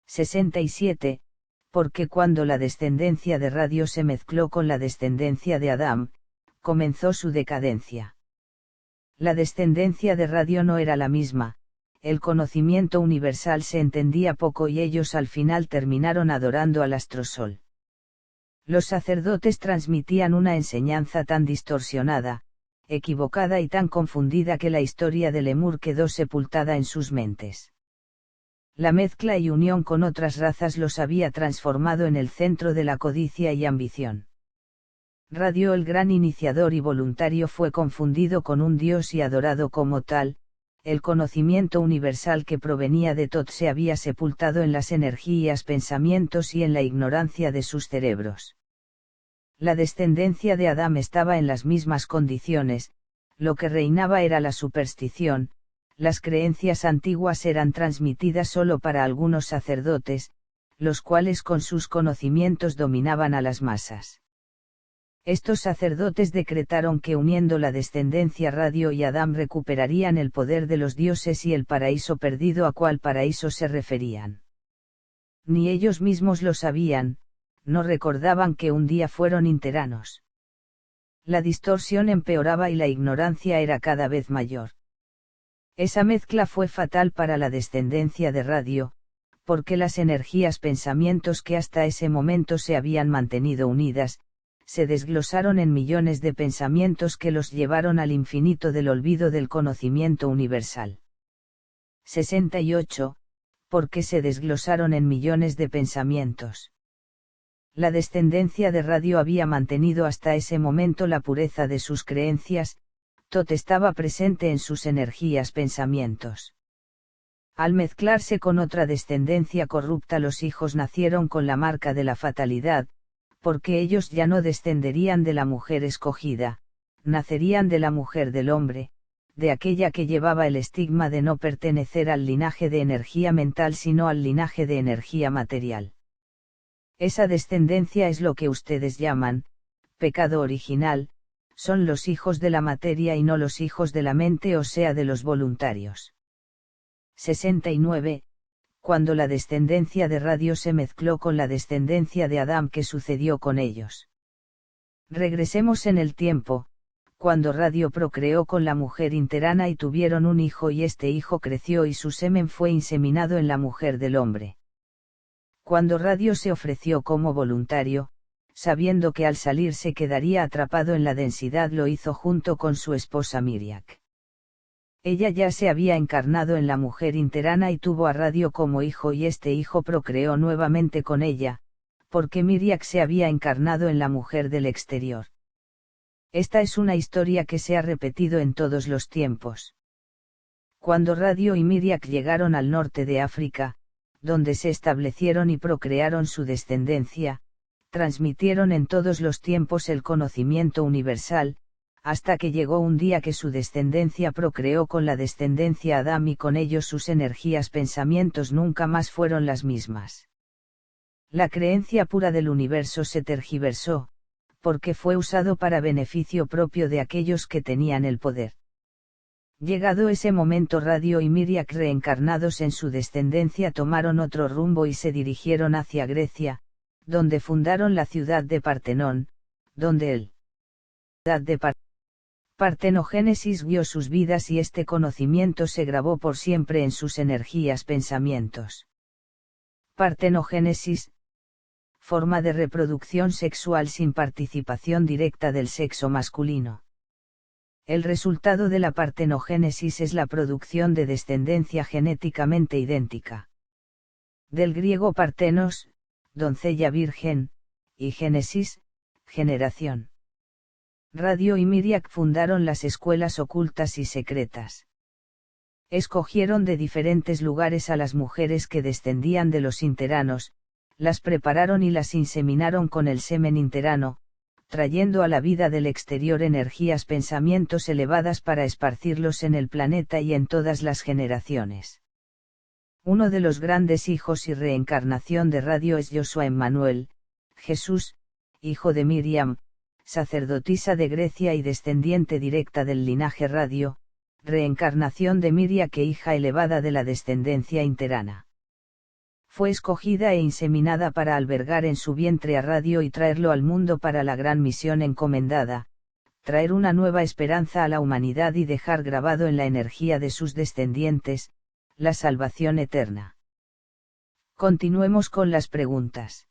67, porque cuando la descendencia de Radio se mezcló con la descendencia de Adán, comenzó su decadencia. La descendencia de Radio no era la misma, el conocimiento universal se entendía poco y ellos al final terminaron adorando al astrosol. Los sacerdotes transmitían una enseñanza tan distorsionada, equivocada y tan confundida que la historia de Lemur quedó sepultada en sus mentes. La mezcla y unión con otras razas los había transformado en el centro de la codicia y ambición. Radio, el gran iniciador y voluntario, fue confundido con un dios y adorado como tal. El conocimiento universal que provenía de Tot se había sepultado en las energías, pensamientos y en la ignorancia de sus cerebros. La descendencia de Adán estaba en las mismas condiciones, lo que reinaba era la superstición, las creencias antiguas eran transmitidas solo para algunos sacerdotes, los cuales con sus conocimientos dominaban a las masas. Estos sacerdotes decretaron que uniendo la descendencia Radio y Adán recuperarían el poder de los dioses y el paraíso perdido. ¿A cuál paraíso se referían? Ni ellos mismos lo sabían, no recordaban que un día fueron interanos. La distorsión empeoraba y la ignorancia era cada vez mayor. Esa mezcla fue fatal para la descendencia de Radio, porque las energías, pensamientos que hasta ese momento se habían mantenido unidas, se desglosaron en millones de pensamientos que los llevaron al infinito del olvido del conocimiento universal. 68. ¿Por qué se desglosaron en millones de pensamientos? La descendencia de Radio había mantenido hasta ese momento la pureza de sus creencias, Tot estaba presente en sus energías, pensamientos. Al mezclarse con otra descendencia corrupta, los hijos nacieron con la marca de la fatalidad, porque ellos ya no descenderían de la mujer escogida, nacerían de la mujer del hombre, de aquella que llevaba el estigma de no pertenecer al linaje de energía mental sino al linaje de energía material. Esa descendencia es lo que ustedes llaman pecado original, son los hijos de la materia y no los hijos de la mente, o sea, de los voluntarios. 69. Cuando la descendencia de Radio se mezcló con la descendencia de Adán, ¿qué sucedió con ellos? Regresemos en el tiempo, cuando Radio procreó con la mujer interana y tuvieron un hijo, y este hijo creció y su semen fue inseminado en la mujer del hombre. Cuando Radio se ofreció como voluntario, sabiendo que al salir se quedaría atrapado en la densidad, lo hizo junto con su esposa Miriak. Ella ya se había encarnado en la mujer interana y tuvo a Radio como hijo, y este hijo procreó nuevamente con ella, porque Miriak se había encarnado en la mujer del exterior. Esta es una historia que se ha repetido en todos los tiempos. Cuando Radio y Miriak llegaron al norte de África, donde se establecieron y procrearon su descendencia, transmitieron en todos los tiempos el conocimiento universal, hasta que llegó un día que su descendencia procreó con la descendencia Adán y con ellos sus energías, pensamientos nunca más fueron las mismas. La creencia pura del universo se tergiversó, porque fue usado para beneficio propio de aquellos que tenían el poder. Llegado ese momento, Radio y Miriak, reencarnados en su descendencia, tomaron otro rumbo y se dirigieron hacia Grecia, donde fundaron la ciudad de Partenón, donde el ciudad de Partenogénesis guió sus vidas y este conocimiento se grabó por siempre en sus energías, pensamientos. Partenogénesis, forma de reproducción sexual sin participación directa del sexo masculino. El resultado de la partenogénesis es la producción de descendencia genéticamente idéntica. Del griego partenos, doncella virgen, y génesis, generación. Radio y Miriak fundaron las escuelas ocultas y secretas. Escogieron de diferentes lugares a las mujeres que descendían de los interanos, las prepararon y las inseminaron con el semen interano, trayendo a la vida del exterior energías, pensamientos elevadas para esparcirlos en el planeta y en todas las generaciones. Uno de los grandes hijos y reencarnación de Radio es Joshua Emmanuel, Jesús, hijo de Miriam, sacerdotisa de Grecia y descendiente directa del linaje Radio, reencarnación de Miriam, que hija elevada de la descendencia interana. Fue escogida e inseminada para albergar en su vientre a Radio y traerlo al mundo para la gran misión encomendada, traer una nueva esperanza a la humanidad y dejar grabado en la energía de sus descendientes, la salvación eterna. Continuemos con las preguntas.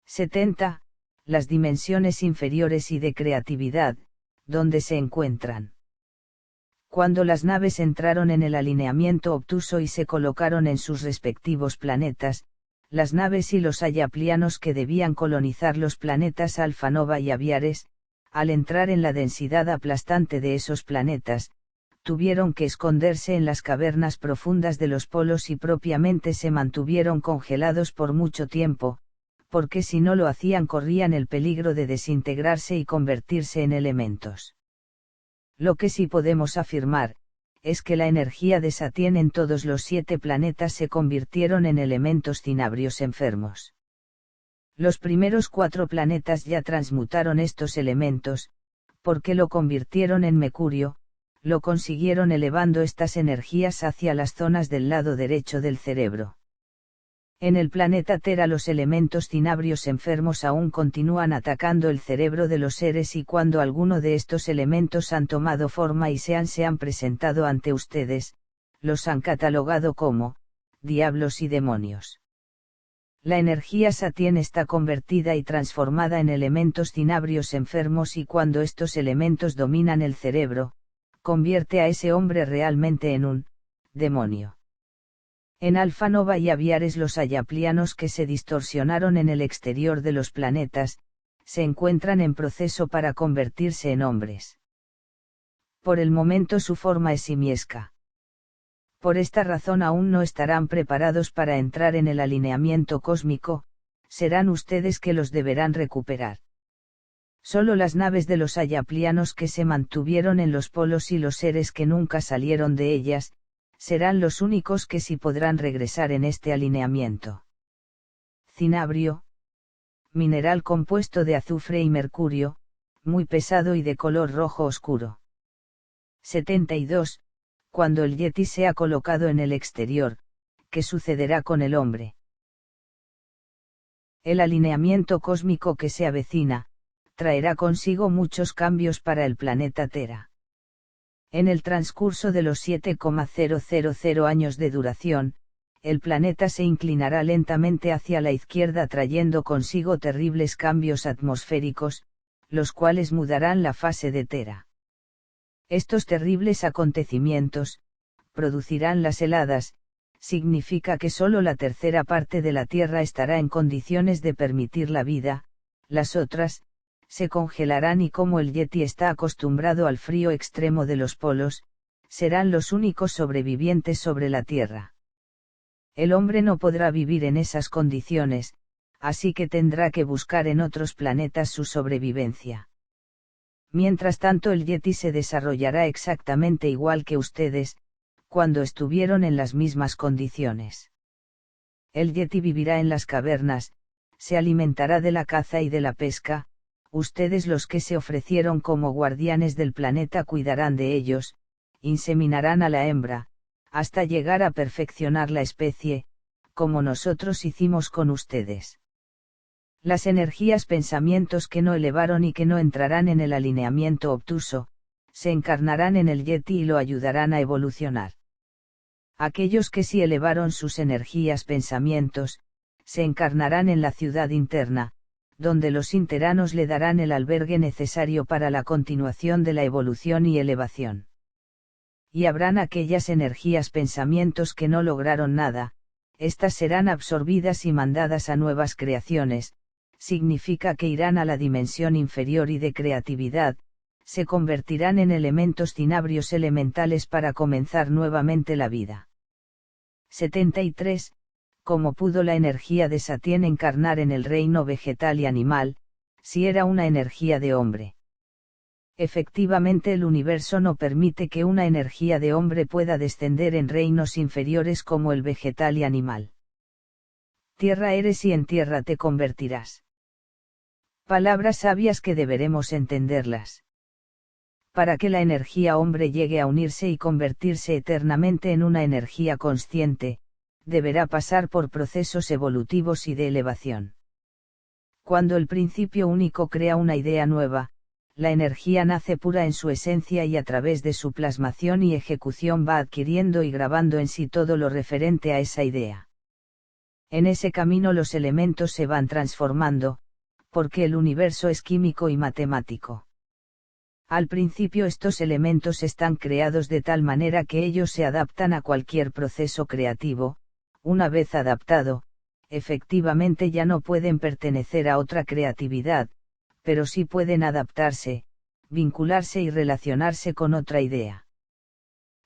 70. Las dimensiones inferiores y de creatividad, ¿dónde se encuentran? Cuando las naves entraron en el alineamiento obtuso y se colocaron en sus respectivos planetas, las naves y los ayaplianos que debían colonizar los planetas Alfa Nova y Aviares, al entrar en la densidad aplastante de esos planetas, tuvieron que esconderse en las cavernas profundas de los polos y propiamente se mantuvieron congelados por mucho tiempo, porque si no lo hacían corrían el peligro de desintegrarse y convertirse en elementos. Lo que sí podemos afirmar, es que la energía de Satien en todos los 7 planetas se convirtieron en elementos cinabrios enfermos. Los primeros 4 planetas ya transmutaron estos elementos, porque lo convirtieron en mercurio, lo consiguieron elevando estas energías hacia las zonas del lado derecho del cerebro. En el planeta Tera los elementos cinabrios enfermos aún continúan atacando el cerebro de los seres y cuando alguno de estos elementos han tomado forma y se han presentado ante ustedes, los han catalogado como diablos y demonios. La energía Satien está convertida y transformada en elementos cinabrios enfermos y cuando estos elementos dominan el cerebro, convierte a ese hombre realmente en un demonio. En Alfa Nova y Aviares los ayaplianos que se distorsionaron en el exterior de los planetas, se encuentran en proceso para convertirse en hombres. Por el momento su forma es simiesca. Por esta razón aún no estarán preparados para entrar en el alineamiento cósmico, serán ustedes que los deberán recuperar. Solo las naves de los ayaplianos que se mantuvieron en los polos y los seres que nunca salieron de ellas, serán los únicos que sí podrán regresar en este alineamiento. Cinabrio. Mineral compuesto de azufre y mercurio, muy pesado y de color rojo oscuro. 72. Cuando el Yeti sea colocado en el exterior, ¿qué sucederá con el hombre? El alineamiento cósmico que se avecina, traerá consigo muchos cambios para el planeta Tera. En el transcurso de los 7,000 años de duración, el planeta se inclinará lentamente hacia la izquierda trayendo consigo terribles cambios atmosféricos, los cuales mudarán la fase de Tera. Estos terribles acontecimientos, producirán las heladas, significa que solo la tercera parte de la Tierra estará en condiciones de permitir la vida, las otras, se congelarán y como el Yeti está acostumbrado al frío extremo de los polos, serán los únicos sobrevivientes sobre la Tierra. El hombre no podrá vivir en esas condiciones, así que tendrá que buscar en otros planetas su sobrevivencia. Mientras tanto el Yeti se desarrollará exactamente igual que ustedes, cuando estuvieron en las mismas condiciones. El Yeti vivirá en las cavernas, se alimentará de la caza y de la pesca, ustedes los que se ofrecieron como guardianes del planeta cuidarán de ellos, inseminarán a la hembra, hasta llegar a perfeccionar la especie, como nosotros hicimos con ustedes. Las energías pensamientos que no elevaron y que no entrarán en el alineamiento obtuso, se encarnarán en el Yeti y lo ayudarán a evolucionar. Aquellos que sí elevaron sus energías pensamientos, se encarnarán en la ciudad interna, donde los interanos le darán el albergue necesario para la continuación de la evolución y elevación. Y habrán aquellas energías pensamientos que no lograron nada, estas serán absorbidas y mandadas a nuevas creaciones, significa que irán a la dimensión inferior y de creatividad, se convertirán en elementos cinabrios elementales para comenzar nuevamente la vida. 73. ¿Cómo pudo la energía de Satien encarnar en el reino vegetal y animal, si era una energía de hombre? Efectivamente el universo no permite que una energía de hombre pueda descender en reinos inferiores como el vegetal y animal. Tierra eres y en tierra te convertirás. Palabras sabias que deberemos entenderlas. Para que la energía hombre llegue a unirse y convertirse eternamente en una energía consciente, deberá pasar por procesos evolutivos y de elevación. Cuando el principio único crea una idea nueva, la energía nace pura en su esencia y a través de su plasmación y ejecución va adquiriendo y grabando en sí todo lo referente a esa idea. En ese camino los elementos se van transformando, porque el universo es químico y matemático. Al principio estos elementos están creados de tal manera que ellos se adaptan a cualquier proceso creativo. Una vez adaptado, efectivamente ya no pueden pertenecer a otra creatividad, pero sí pueden adaptarse, vincularse y relacionarse con otra idea.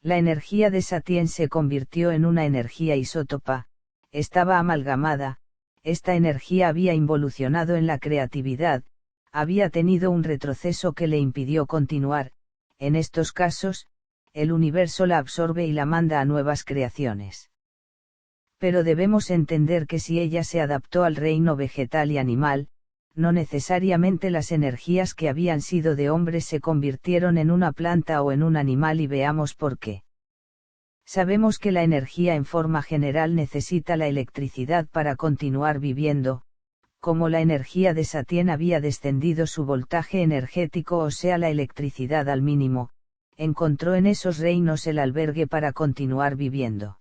La energía de Satien se convirtió en una energía isótopa, estaba amalgamada, esta energía había involucionado en la creatividad, había tenido un retroceso que le impidió continuar. En estos casos, el universo la absorbe y la manda a nuevas creaciones. Pero debemos entender que si ella se adaptó al reino vegetal y animal, no necesariamente las energías que habían sido de hombres se convirtieron en una planta o en un animal, y veamos por qué. Sabemos que la energía en forma general necesita la electricidad para continuar viviendo. Como la energía de Satien había descendido su voltaje energético, o sea la electricidad, al mínimo, encontró en esos reinos el albergue para continuar viviendo.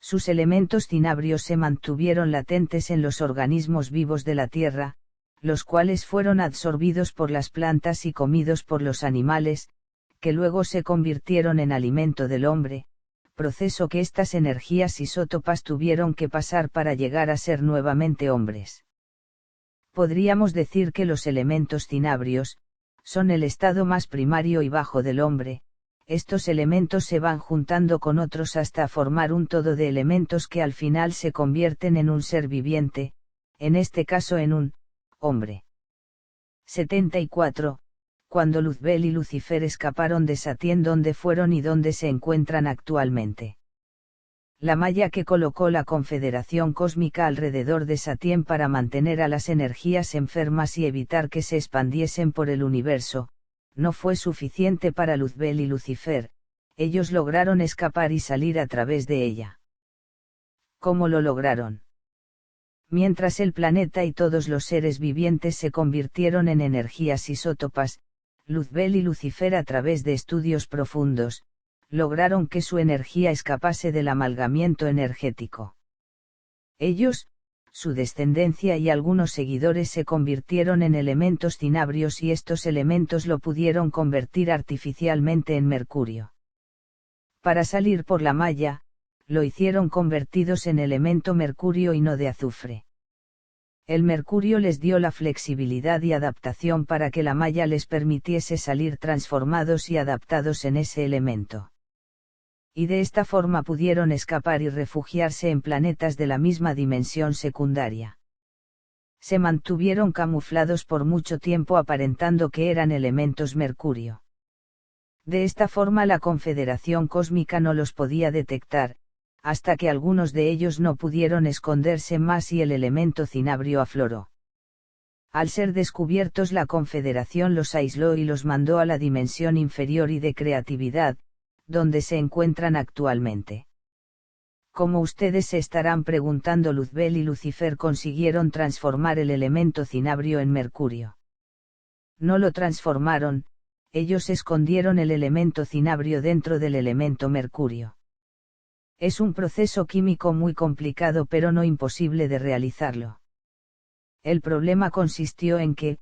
Sus elementos cinabrios se mantuvieron latentes en los organismos vivos de la Tierra, los cuales fueron absorbidos por las plantas y comidos por los animales, que luego se convirtieron en alimento del hombre, proceso que estas energías isótopas tuvieron que pasar para llegar a ser nuevamente hombres. Podríamos decir que los elementos cinabrios son el estado más primario y bajo del hombre. Estos elementos se van juntando con otros hasta formar un todo de elementos que al final se convierten en un ser viviente, en este caso en un hombre. 74. Cuando Luzbel y Lucifer escaparon de Satien, ¿dónde fueron y dónde se encuentran actualmente? La malla que colocó la Confederación Cósmica alrededor de Satien para mantener a las energías enfermas y evitar que se expandiesen por el universo, no fue suficiente para Luzbel y Lucifer. Ellos lograron escapar y salir a través de ella. ¿Cómo lo lograron? Mientras el planeta y todos los seres vivientes se convirtieron en energías isótopas, Luzbel y Lucifer, a través de estudios profundos, lograron que su energía escapase del amalgamiento energético. Ellos, su descendencia y algunos seguidores se convirtieron en elementos cinabrios, y estos elementos lo pudieron convertir artificialmente en mercurio. Para salir por la malla, lo hicieron convertidos en elemento mercurio y no de azufre. El mercurio les dio la flexibilidad y adaptación para que la malla les permitiese salir transformados y adaptados en ese elemento. Y de esta forma pudieron escapar y refugiarse en planetas de la misma dimensión secundaria. Se mantuvieron camuflados por mucho tiempo aparentando que eran elementos mercurio. De esta forma la Confederación Cósmica no los podía detectar, hasta que algunos de ellos no pudieron esconderse más y el elemento cinabrio afloró. Al ser descubiertos, la Confederación los aisló y los mandó a la dimensión inferior y de creatividad, donde se encuentran actualmente. Como ustedes se estarán preguntando, Luzbel y Lucifer consiguieron transformar el elemento cinabrio en mercurio. No lo transformaron, ellos escondieron el elemento cinabrio dentro del elemento mercurio. Es un proceso químico muy complicado pero no imposible de realizarlo. El problema consistió en que,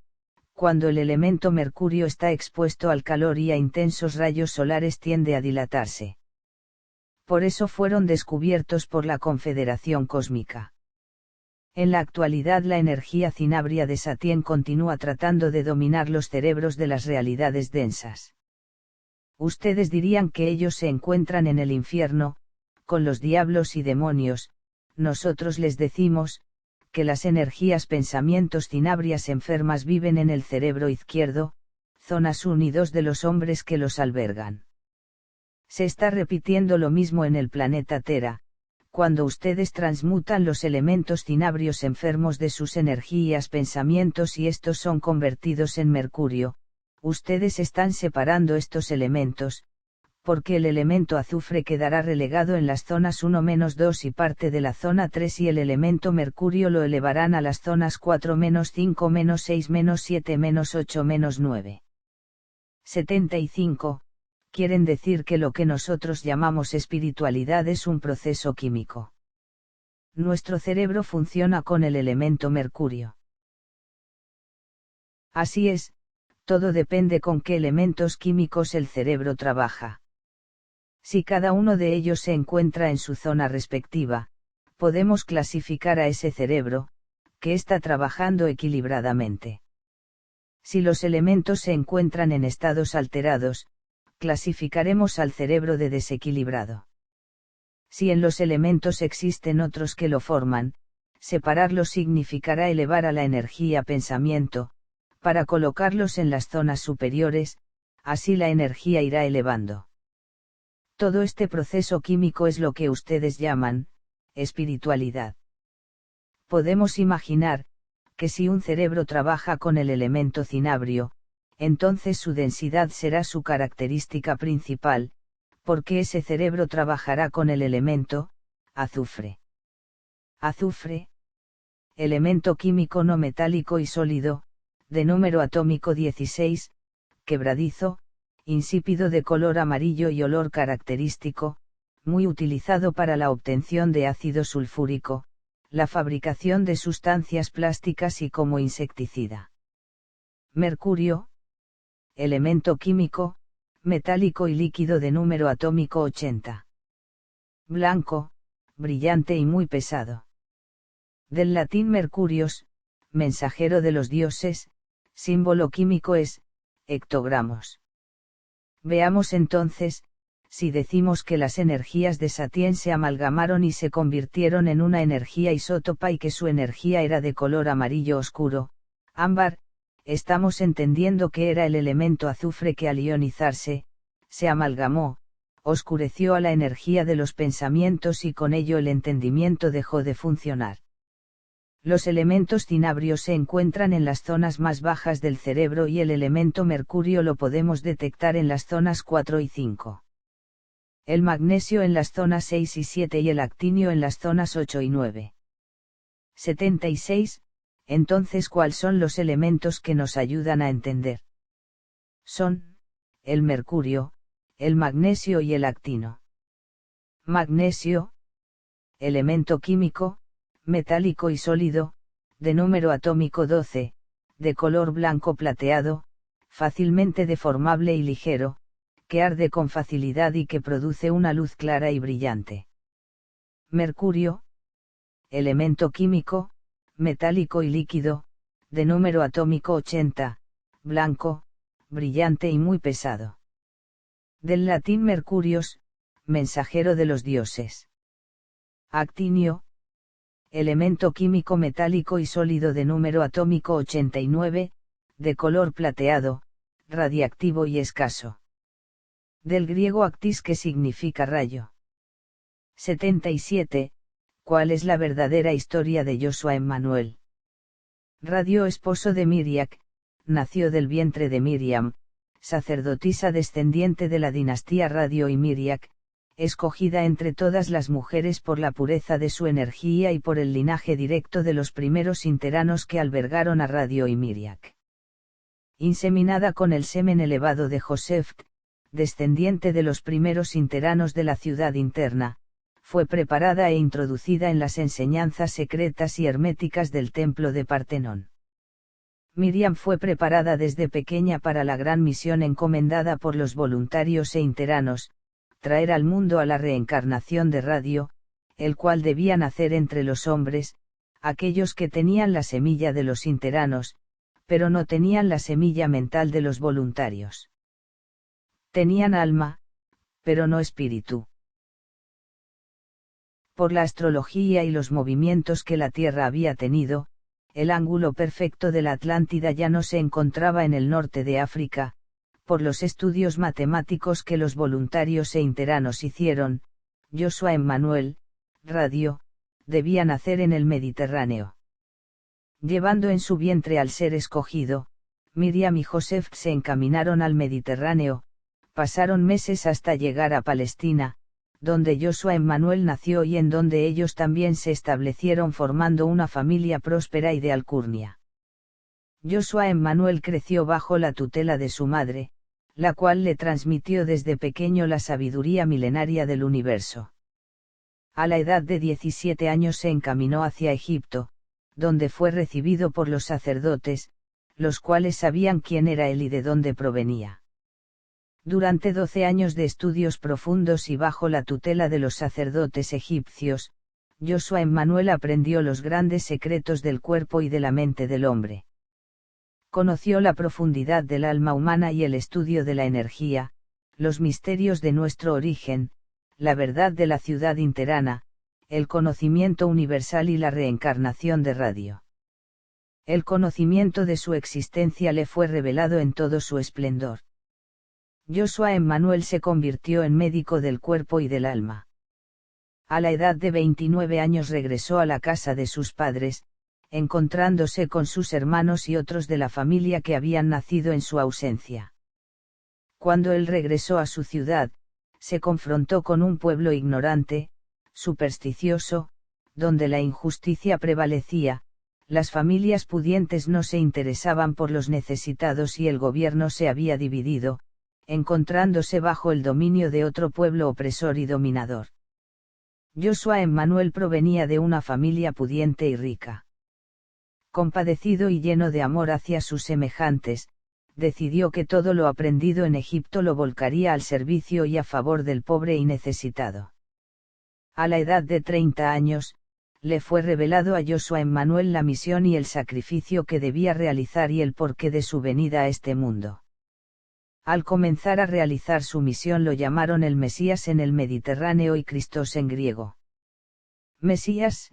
cuando el elemento mercurio está expuesto al calor y a intensos rayos solares, tiende a dilatarse. Por eso fueron descubiertos por la Confederación Cósmica. En la actualidad la energía cinabria de Satien continúa tratando de dominar los cerebros de las realidades densas. Ustedes dirían que ellos se encuentran en el infierno, con los diablos y demonios. Nosotros les decimos, que las energías pensamientos cinabrias enfermas viven en el cerebro izquierdo, zonas 1 y 2 de los hombres que los albergan. Se está repitiendo lo mismo en el planeta Tera. Cuando ustedes transmutan los elementos cinabrios enfermos de sus energías pensamientos y estos son convertidos en mercurio, ustedes están separando estos elementos, porque el elemento azufre quedará relegado en las zonas 1-2 y parte de la zona 3 y el elemento mercurio lo elevarán a las zonas 4-5-6-7-8-9. 75. Quieren decir que lo que nosotros llamamos espiritualidad es un proceso químico. Nuestro cerebro funciona con el elemento mercurio. Así es, todo depende con qué elementos químicos el cerebro trabaja. Si cada uno de ellos se encuentra en su zona respectiva, podemos clasificar a ese cerebro, que está trabajando equilibradamente. Si los elementos se encuentran en estados alterados, clasificaremos al cerebro de desequilibrado. Si en los elementos existen otros que lo forman, separarlos significará elevar a la energía pensamiento, para colocarlos en las zonas superiores, así la energía irá elevando. Todo este proceso químico es lo que ustedes llaman espiritualidad. Podemos imaginar, que si un cerebro trabaja con el elemento cinabrio, entonces su densidad será su característica principal, porque ese cerebro trabajará con el elemento azufre. Azufre, elemento químico no metálico y sólido, de número atómico 16, quebradizo, insípido de color amarillo y olor característico, muy utilizado para la obtención de ácido sulfúrico, la fabricación de sustancias plásticas y como insecticida. Mercurio, elemento químico, metálico y líquido de número atómico 80. Blanco, brillante y muy pesado. Del latín mercurios, mensajero de los dioses, símbolo químico es, hectogramos. Veamos entonces, si decimos que las energías de Satien se amalgamaron y se convirtieron en una energía isótopa y que su energía era de color amarillo oscuro, ámbar, estamos entendiendo que era el elemento azufre que al ionizarse, se amalgamó, oscureció a la energía de los pensamientos y con ello el entendimiento dejó de funcionar. Los elementos cinabrios se encuentran en las zonas más bajas del cerebro y el elemento mercurio lo podemos detectar en las zonas 4 y 5. El magnesio en las zonas 6 y 7 y el actinio en las zonas 8 y 9. 76. Entonces, ¿cuáles son los elementos que nos ayudan a entender? Son, el mercurio, el magnesio y el actino. Magnesio, elemento químico, metálico y sólido, de número atómico 12, de color blanco plateado, fácilmente deformable y ligero, que arde con facilidad y que produce una luz clara y brillante. Mercurio, elemento químico, metálico y líquido, de número atómico 80, blanco, brillante y muy pesado. Del latín mercurios, mensajero de los dioses. Actinio, elemento químico metálico y sólido de número atómico 89, de color plateado, radiactivo y escaso. Del griego actis, que significa rayo. 77. ¿Cuál es la verdadera historia de Joshua Emmanuel? Radio, esposo de Miriam, nació del vientre de Miriam, sacerdotisa descendiente de la dinastía Radio y Miriam, escogida entre todas las mujeres por la pureza de su energía y por el linaje directo de los primeros interanos que albergaron a Radio y Miriam. Inseminada con el semen elevado de Joseph, descendiente de los primeros interanos de la ciudad interna, fue preparada e introducida en las enseñanzas secretas y herméticas del templo de Partenón. Miriam fue preparada desde pequeña para la gran misión encomendada por los voluntarios e interanos, traer al mundo a la reencarnación de Radio, el cual debía nacer entre los hombres, aquellos que tenían la semilla de los interanos, pero no tenían la semilla mental de los voluntarios. Tenían alma, pero no espíritu. Por la astrología y los movimientos que la Tierra había tenido, el ángulo perfecto de la Atlántida ya no se encontraba en el norte de África. Por los estudios matemáticos que los voluntarios e interanos hicieron, Joshua Emmanuel, Radio, debía nacer en el Mediterráneo. Llevando en su vientre al ser escogido, Miriam y Joseph se encaminaron al Mediterráneo, Pasaron meses hasta llegar a Palestina, donde Joshua Emmanuel nació y en donde ellos también se establecieron formando una familia próspera y de alcurnia. Joshua Emmanuel creció bajo la tutela de su madre, la cual le transmitió desde pequeño la sabiduría milenaria del universo. A la edad de 17 años se encaminó hacia Egipto, donde fue recibido por los sacerdotes, los cuales sabían quién era él y de dónde provenía. Durante 12 años de estudios profundos y bajo la tutela de los sacerdotes egipcios, Joshua Emmanuel aprendió los grandes secretos del cuerpo y de la mente del hombre. Conoció la profundidad del alma humana y el estudio de la energía, los misterios de nuestro origen, la verdad de la ciudad interana, el conocimiento universal y la reencarnación de radio. El conocimiento de su existencia le fue revelado en todo su esplendor. Joshua Emmanuel se convirtió en médico del cuerpo y del alma. A la edad de 29 años regresó a la casa de sus padres, encontrándose con sus hermanos y otros de la familia que habían nacido en su ausencia. Cuando él regresó a su ciudad, se confrontó con un pueblo ignorante, supersticioso, donde la injusticia prevalecía, las familias pudientes no se interesaban por los necesitados y el gobierno se había dividido, encontrándose bajo el dominio de otro pueblo opresor y dominador. Joshua Emmanuel provenía de una familia pudiente y rica. Compadecido y lleno de amor hacia sus semejantes, decidió que todo lo aprendido en Egipto lo volcaría al servicio y a favor del pobre y necesitado. A la edad de 30 años, le fue revelado a Joshua Emmanuel la misión y el sacrificio que debía realizar y el porqué de su venida a este mundo. Al comenzar a realizar su misión lo llamaron el Mesías en el Mediterráneo y Christos en griego. Mesías,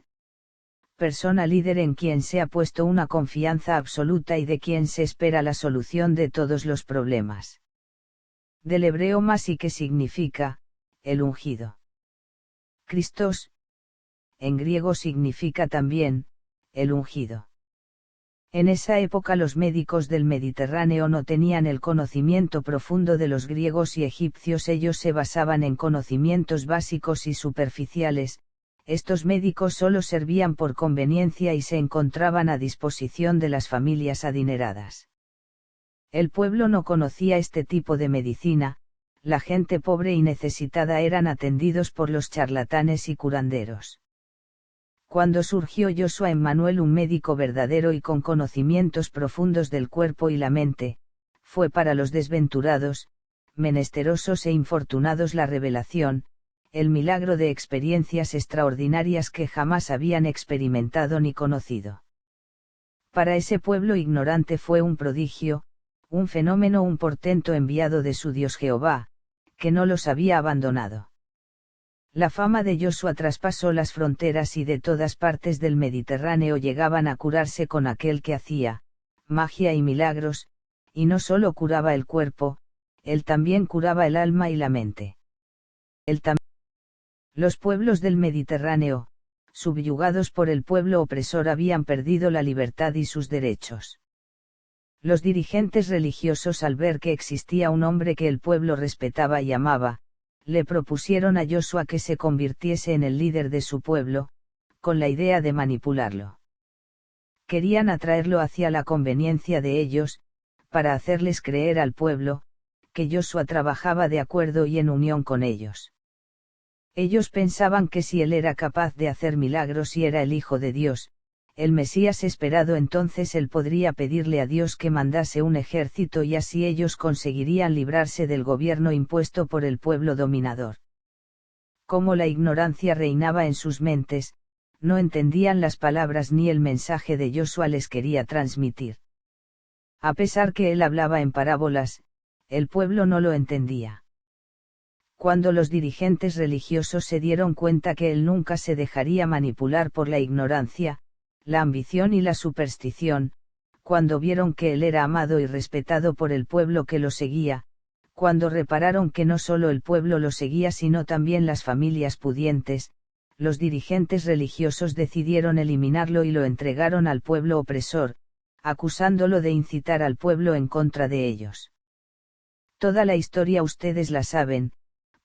persona líder en quien se ha puesto una confianza absoluta y de quien se espera la solución de todos los problemas. Del hebreo masi, que significa, el ungido. Christos, en griego significa también, el ungido. En esa época los médicos del Mediterráneo no tenían el conocimiento profundo de los griegos y egipcios, ellos se basaban en conocimientos básicos y superficiales. Estos médicos solo servían por conveniencia y se encontraban a disposición de las familias adineradas. El pueblo no conocía este tipo de medicina, la gente pobre y necesitada eran atendidos por los charlatanes y curanderos. Cuando surgió Joshua Emmanuel, un médico verdadero y con conocimientos profundos del cuerpo y la mente, fue para los desventurados, menesterosos e infortunados la revelación, el milagro de experiencias extraordinarias que jamás habían experimentado ni conocido. Para ese pueblo ignorante fue un prodigio, un fenómeno, un portento enviado de su Dios Jehová, que no los había abandonado. La fama de Joshua traspasó las fronteras y de todas partes del Mediterráneo llegaban a curarse con aquel que hacía magia y milagros, y no solo curaba el cuerpo, él también curaba el alma y la mente. Los pueblos del Mediterráneo, subyugados por el pueblo opresor, habían perdido la libertad y sus derechos. Los dirigentes religiosos, al ver que existía un hombre que el pueblo respetaba y amaba, le propusieron a Joshua que se convirtiese en el líder de su pueblo, con la idea de manipularlo. Querían atraerlo hacia la conveniencia de ellos, para hacerles creer al pueblo, que Joshua trabajaba de acuerdo y en unión con ellos. Ellos pensaban que si él era capaz de hacer milagros y era el Hijo de Dios, el Mesías esperado, entonces él podría pedirle a Dios que mandase un ejército y así ellos conseguirían librarse del gobierno impuesto por el pueblo dominador. Como la ignorancia reinaba en sus mentes, no entendían las palabras ni el mensaje de Joshua les quería transmitir. A pesar que él hablaba en parábolas, el pueblo no lo entendía. Cuando los dirigentes religiosos se dieron cuenta que él nunca se dejaría manipular por la ignorancia, la ambición y la superstición, cuando vieron que él era amado y respetado por el pueblo que lo seguía, cuando repararon que no solo el pueblo lo seguía sino también las familias pudientes, los dirigentes religiosos decidieron eliminarlo y lo entregaron al pueblo opresor, acusándolo de incitar al pueblo en contra de ellos. Toda la historia ustedes la saben,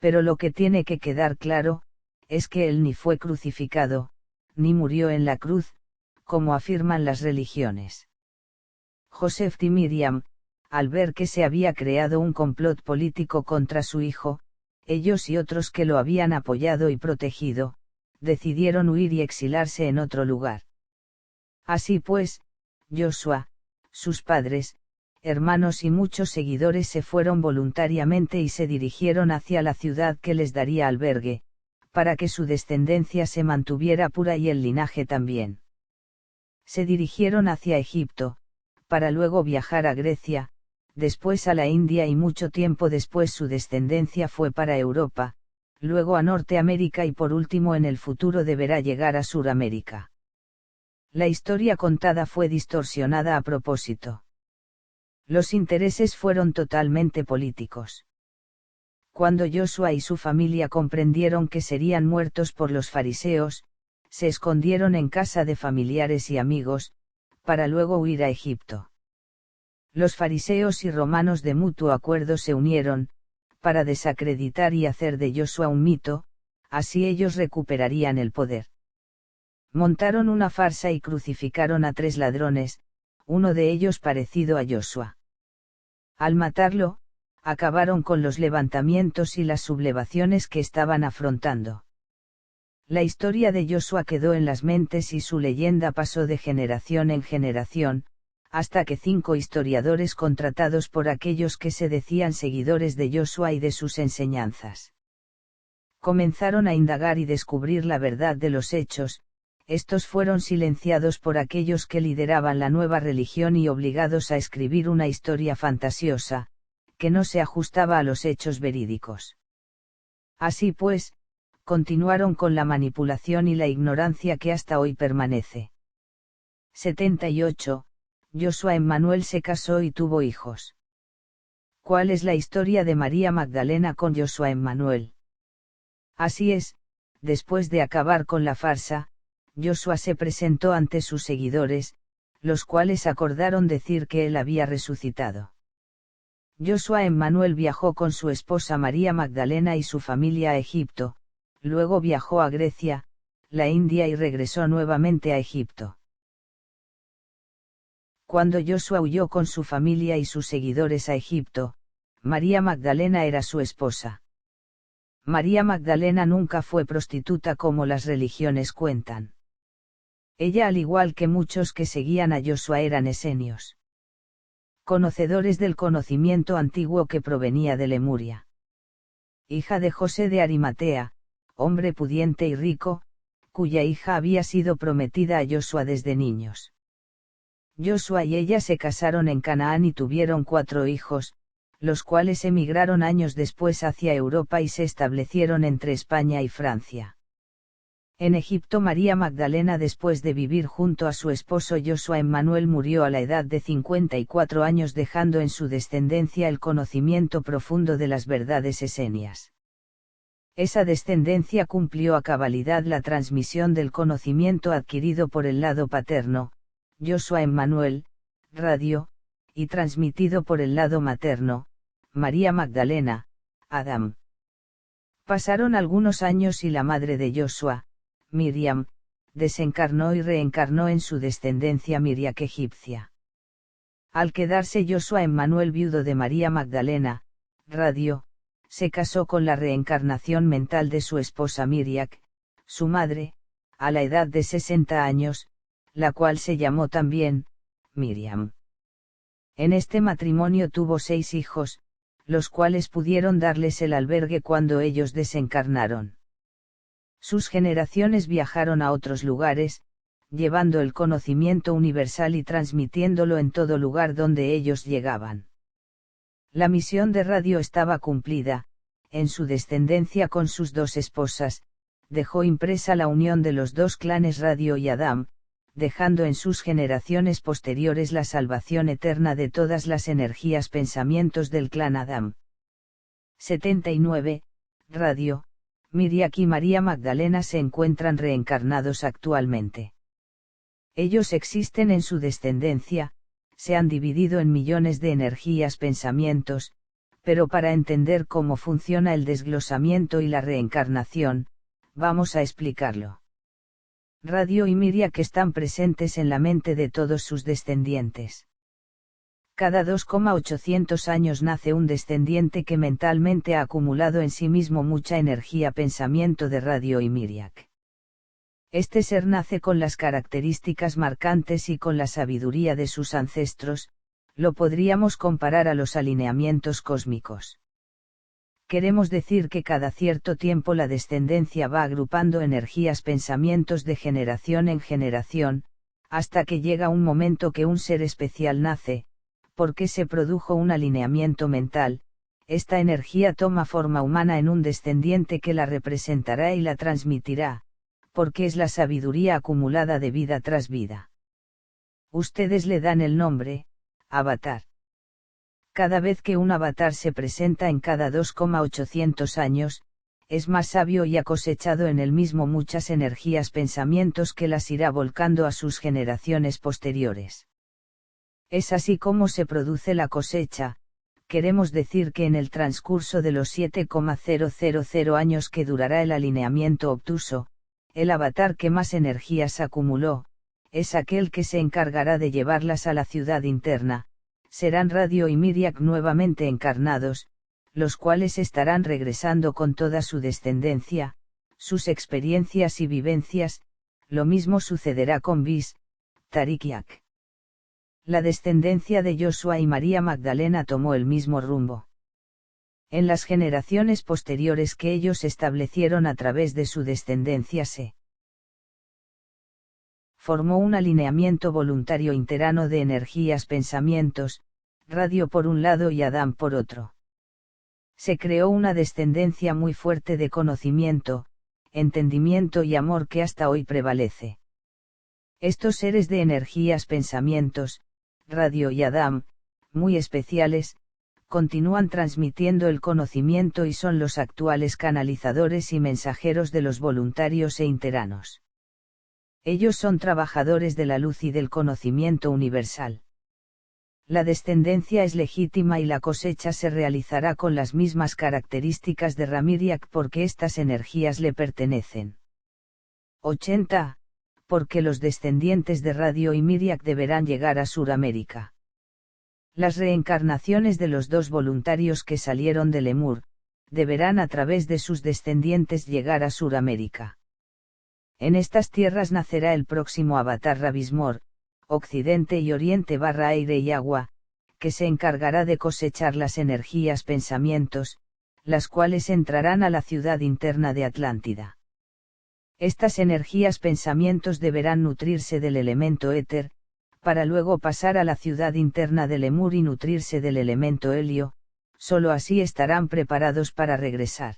pero lo que tiene que quedar claro, es que él ni fue crucificado, ni murió en la cruz, como afirman las religiones. Joseph y Miriam, al ver que se había creado un complot político contra su hijo, ellos y otros que lo habían apoyado y protegido, decidieron huir y exilarse en otro lugar. Así pues, Joshua, sus padres, hermanos y muchos seguidores se fueron voluntariamente y se dirigieron hacia la ciudad que les daría albergue, para que su descendencia se mantuviera pura y el linaje también. Se dirigieron hacia Egipto, para luego viajar a Grecia, después a la India y mucho tiempo después su descendencia fue para Europa, luego a Norteamérica y por último en el futuro deberá llegar a Suramérica. La historia contada fue distorsionada a propósito. Los intereses fueron totalmente políticos. Cuando Joshua y su familia comprendieron que serían muertos por los fariseos, se escondieron en casa de familiares y amigos, para luego huir a Egipto. Los fariseos y romanos de mutuo acuerdo se unieron, para desacreditar y hacer de Joshua un mito, así ellos recuperarían el poder. Montaron una farsa y crucificaron a 3 ladrones, uno de ellos parecido a Joshua. Al matarlo, acabaron con los levantamientos y las sublevaciones que estaban afrontando. La historia de Joshua quedó en las mentes y su leyenda pasó de generación en generación, hasta que 5 historiadores contratados por aquellos que se decían seguidores de Joshua y de sus enseñanzas comenzaron a indagar y descubrir la verdad de los hechos. Estos fueron silenciados por aquellos que lideraban la nueva religión y obligados a escribir una historia fantasiosa, que no se ajustaba a los hechos verídicos. Así pues, continuaron con la manipulación y la ignorancia que hasta hoy permanece. 78. Joshua Emmanuel se casó y tuvo hijos. ¿Cuál es la historia de María Magdalena con Joshua Emmanuel? Así es, después de acabar con la farsa, Joshua se presentó ante sus seguidores, los cuales acordaron decir que él había resucitado. Joshua Emmanuel viajó con su esposa María Magdalena y su familia a Egipto, luego viajó a Grecia, la India y regresó nuevamente a Egipto. Cuando Joshua huyó con su familia y sus seguidores a Egipto, María Magdalena era su esposa. María Magdalena nunca fue prostituta como las religiones cuentan. Ella, al igual que muchos que seguían a Joshua, eran esenios, conocedores del conocimiento antiguo que provenía de Lemuria. Hija de José de Arimatea, hombre pudiente y rico, cuya hija había sido prometida a Joshua desde niños. Joshua y ella se casaron en Canaán y tuvieron 4 hijos, los cuales emigraron años después hacia Europa y se establecieron entre España y Francia. En Egipto María Magdalena, después de vivir junto a su esposo Joshua Emmanuel, murió a la edad de 54 años dejando en su descendencia el conocimiento profundo de las verdades esenias. Esa descendencia cumplió a cabalidad la transmisión del conocimiento adquirido por el lado paterno, Joshua Emmanuel, radio, y transmitido por el lado materno, María Magdalena, Adam. Pasaron algunos años y la madre de Joshua, Miriam, desencarnó y reencarnó en su descendencia miriac egipcia. Al quedarse Joshua Emmanuel viudo de María Magdalena, radio, se casó con la reencarnación mental de su esposa Miriac, su madre, a la edad de 60 años, la cual se llamó también, Miriam. En este matrimonio tuvo 6 hijos, los cuales pudieron darles el albergue cuando ellos desencarnaron. Sus generaciones viajaron a otros lugares, llevando el conocimiento universal y transmitiéndolo en todo lugar donde ellos llegaban. La misión de radio estaba cumplida. En su descendencia con sus 2 esposas, dejó impresa la unión de los 2 clanes Radio y Adam, dejando en sus generaciones posteriores la salvación eterna de todas las energías pensamientos del clan Adam. 79. Radio, Miriac y María Magdalena se encuentran reencarnados actualmente. Ellos existen en su descendencia, se han dividido en millones de energías pensamientos, Pero para entender cómo funciona el desglosamiento y la reencarnación, vamos a explicarlo. Radio y Miriak están presentes en la mente de todos sus descendientes. Cada 2,800 años nace un descendiente que mentalmente ha acumulado en sí mismo mucha energía pensamiento de Radio y Miriak. Este ser nace con las características marcantes y con la sabiduría de sus ancestros, lo podríamos comparar a los alineamientos cósmicos. Queremos decir que cada cierto tiempo la descendencia va agrupando energías pensamientos de generación en generación, hasta que llega un momento que un ser especial nace, porque se produjo un alineamiento mental, esta energía toma forma humana en un descendiente que la representará y la transmitirá, porque es la sabiduría acumulada de vida tras vida. Ustedes le dan el nombre, avatar. Cada vez que un avatar se presenta en cada 2,800 años, es más sabio y ha cosechado en él mismo muchas energías pensamientos que las irá volcando a sus generaciones posteriores. Es así como se produce la cosecha, queremos decir que en el transcurso de los 7,000 años que durará el alineamiento obtuso, el avatar que más energías acumuló, es aquel que se encargará de llevarlas a la ciudad interna, serán Radio y Miriak nuevamente encarnados, los cuales estarán regresando con toda su descendencia, sus experiencias y vivencias, lo mismo sucederá con Bis, Tarikiak. La descendencia de Joshua y María Magdalena tomó el mismo rumbo. En las generaciones posteriores que ellos establecieron a través de su descendencia se formó un alineamiento voluntario interano de energías pensamientos, Radio por un lado y Adán por otro. Se creó una descendencia muy fuerte de conocimiento, entendimiento y amor que hasta hoy prevalece. Estos seres de energías pensamientos, Radio y Adán, muy especiales, continúan transmitiendo el conocimiento y son los actuales canalizadores y mensajeros de los voluntarios e interanos. Ellos son trabajadores de la luz y del conocimiento universal. La descendencia es legítima y la cosecha se realizará con las mismas características de Ramiriak porque estas energías le pertenecen. 80. Porque los descendientes de Radio y Miriak deberán llegar a Suramérica. Las reencarnaciones de los dos voluntarios que salieron de Lemur, deberán a través de sus descendientes llegar a Suramérica. En estas tierras nacerá el próximo avatar Rabismor, Occidente y Oriente / aire y agua, que se encargará de cosechar las energías pensamientos, las cuales entrarán a la ciudad interna de Atlántida. Estas energías pensamientos deberán nutrirse del elemento éter, para luego pasar a la ciudad interna de Lemur y nutrirse del elemento helio, solo así estarán preparados para regresar.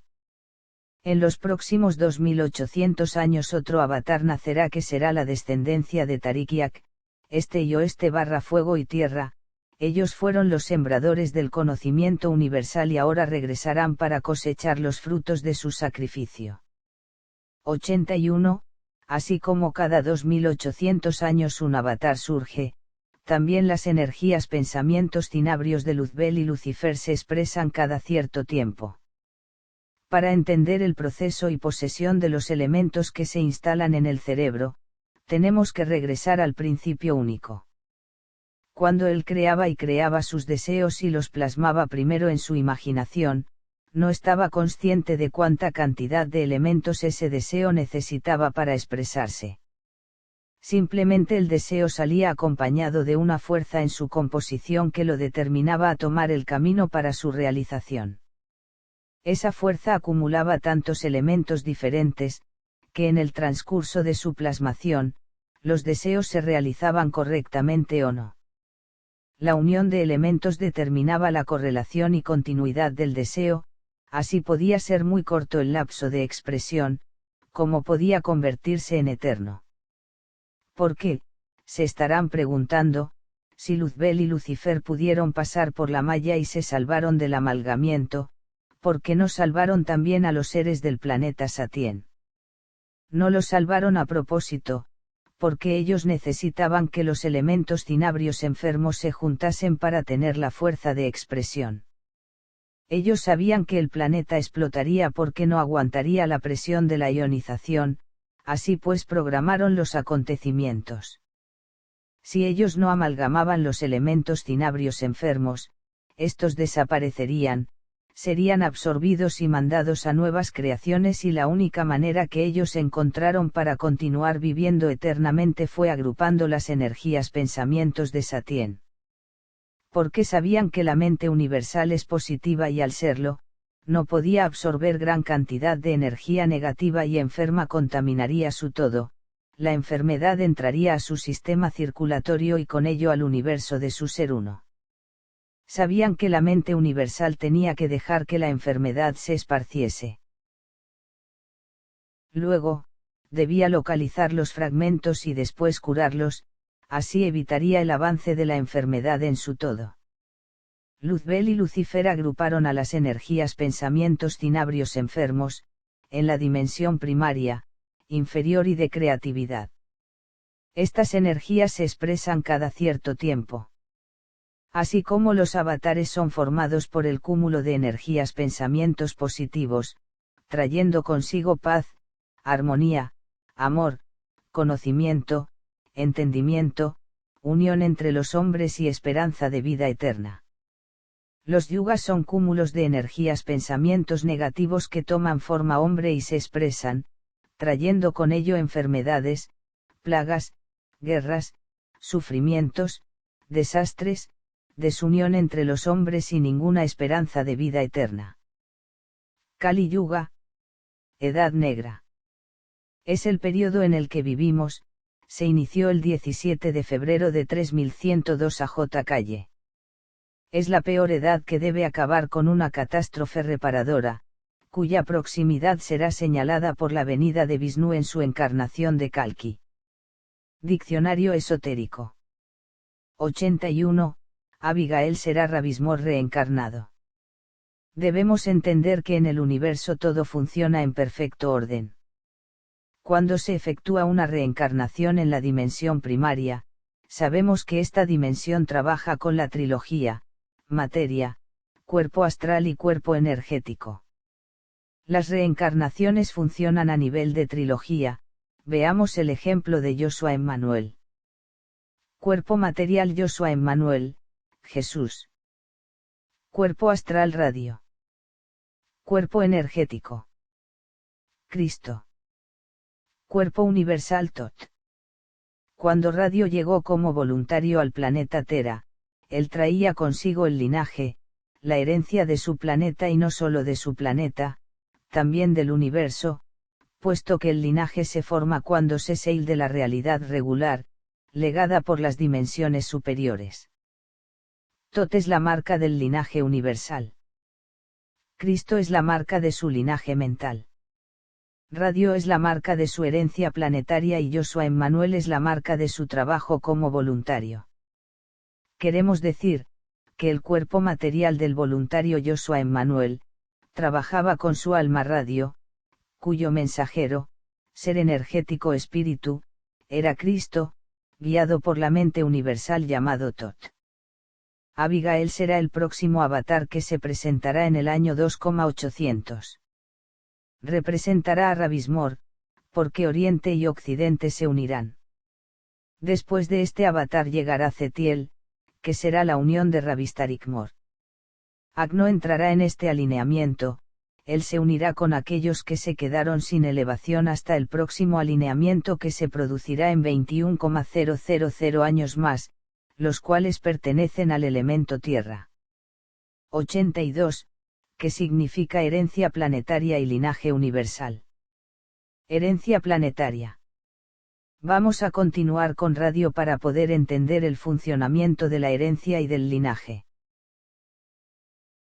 En los próximos 2800 años otro avatar nacerá que será la descendencia de Tarikiak, este y oeste / fuego y tierra, ellos fueron los sembradores del conocimiento universal y ahora regresarán para cosechar los frutos de su sacrificio. 81. Así como cada 2800 años un avatar surge, también las energías pensamientos cinabrios de Luzbel y Lucifer se expresan cada cierto tiempo. Para entender el proceso y posesión de los elementos que se instalan en el cerebro, tenemos que regresar al principio único. Cuando él creaba sus deseos y los plasmaba primero en su imaginación, no estaba consciente de cuánta cantidad de elementos ese deseo necesitaba para expresarse. Simplemente el deseo salía acompañado de una fuerza en su composición que lo determinaba a tomar el camino para su realización. Esa fuerza acumulaba tantos elementos diferentes, que en el transcurso de su plasmación, los deseos se realizaban correctamente o no. La unión de elementos determinaba la correlación y continuidad del deseo, así podía ser muy corto el lapso de expresión, como podía convertirse en eterno. ¿Por qué? Se estarán preguntando, si Luzbel y Lucifer pudieron pasar por la malla y se salvaron del amalgamiento, ¿por qué no salvaron también a los seres del planeta Satien? No los salvaron a propósito, porque ellos necesitaban que los elementos cinabrios enfermos se juntasen para tener la fuerza de expresión. Ellos sabían que el planeta explotaría porque no aguantaría la presión de la ionización, así pues programaron los acontecimientos. Si ellos no amalgamaban los elementos cinabrios enfermos, estos desaparecerían, serían absorbidos y mandados a nuevas creaciones y la única manera que ellos encontraron para continuar viviendo eternamente fue agrupando las energías pensamientos de Satien. Porque sabían que la mente universal es positiva y al serlo, no podía absorber gran cantidad de energía negativa y enferma contaminaría su todo, la enfermedad entraría a su sistema circulatorio y con ello al universo de su ser uno. Sabían que la mente universal tenía que dejar que la enfermedad se esparciese. Luego, debía localizar los fragmentos y después curarlos, así evitaría el avance de la enfermedad en su todo. Luzbel y Lucifer agruparon a las energías pensamientos cinabrios enfermos, en la dimensión primaria, inferior y de creatividad. Estas energías se expresan cada cierto tiempo. Así como los avatares son formados por el cúmulo de energías pensamientos positivos, trayendo consigo paz, armonía, amor, conocimiento, entendimiento, unión entre los hombres y esperanza de vida eterna. Los yugas son cúmulos de energías pensamientos negativos que toman forma hombre y se expresan, trayendo con ello enfermedades, plagas, guerras, sufrimientos, desastres, desunión entre los hombres y ninguna esperanza de vida eterna. Kali Yuga, Edad Negra. Es el periodo en el que vivimos, se inició el 17 de febrero de 3102 a Calle. Es la peor edad que debe acabar con una catástrofe reparadora, cuya proximidad será señalada por la venida de Vishnu en su encarnación de Kalki. Diccionario esotérico. 81. Abigail será Ravismor reencarnado. Debemos entender que en el universo todo funciona en perfecto orden. Cuando se efectúa una reencarnación en la dimensión primaria, sabemos que esta dimensión trabaja con la trilogía, materia, cuerpo astral y cuerpo energético. Las reencarnaciones funcionan a nivel de trilogía, veamos el ejemplo de Yoshua Emmanuel. Cuerpo material Yoshua Emmanuel, Jesús. Cuerpo astral Radio. Cuerpo energético. Cristo. Cuerpo universal Tot. Cuando Radio llegó como voluntario al planeta Tera, él traía consigo el linaje, la herencia de su planeta y no solo de su planeta, también del universo, puesto que el linaje se forma cuando se sale de la realidad regular, legada por las dimensiones superiores. Tot es la marca del linaje universal. Cristo es la marca de su linaje mental. Radio es la marca de su herencia planetaria y Yoshua Emmanuel es la marca de su trabajo como voluntario. Queremos decir, que el cuerpo material del voluntario Yoshua Emmanuel, trabajaba con su alma Radio, cuyo mensajero, ser energético espíritu, era Cristo, guiado por la mente universal llamado Tot. Abigail será el próximo avatar que se presentará en el año 2800. Representará a Ravismor, porque Oriente y Occidente se unirán. Después de este avatar llegará Zetiel, que será la unión de Ravistarikmor. Agno entrará en este alineamiento, él se unirá con aquellos que se quedaron sin elevación hasta el próximo alineamiento que se producirá en 21,000 años más, los cuales pertenecen al elemento tierra. 82. ¿Qué significa herencia planetaria y linaje universal? Herencia planetaria. Vamos a continuar con Radio para poder entender el funcionamiento de la herencia y del linaje.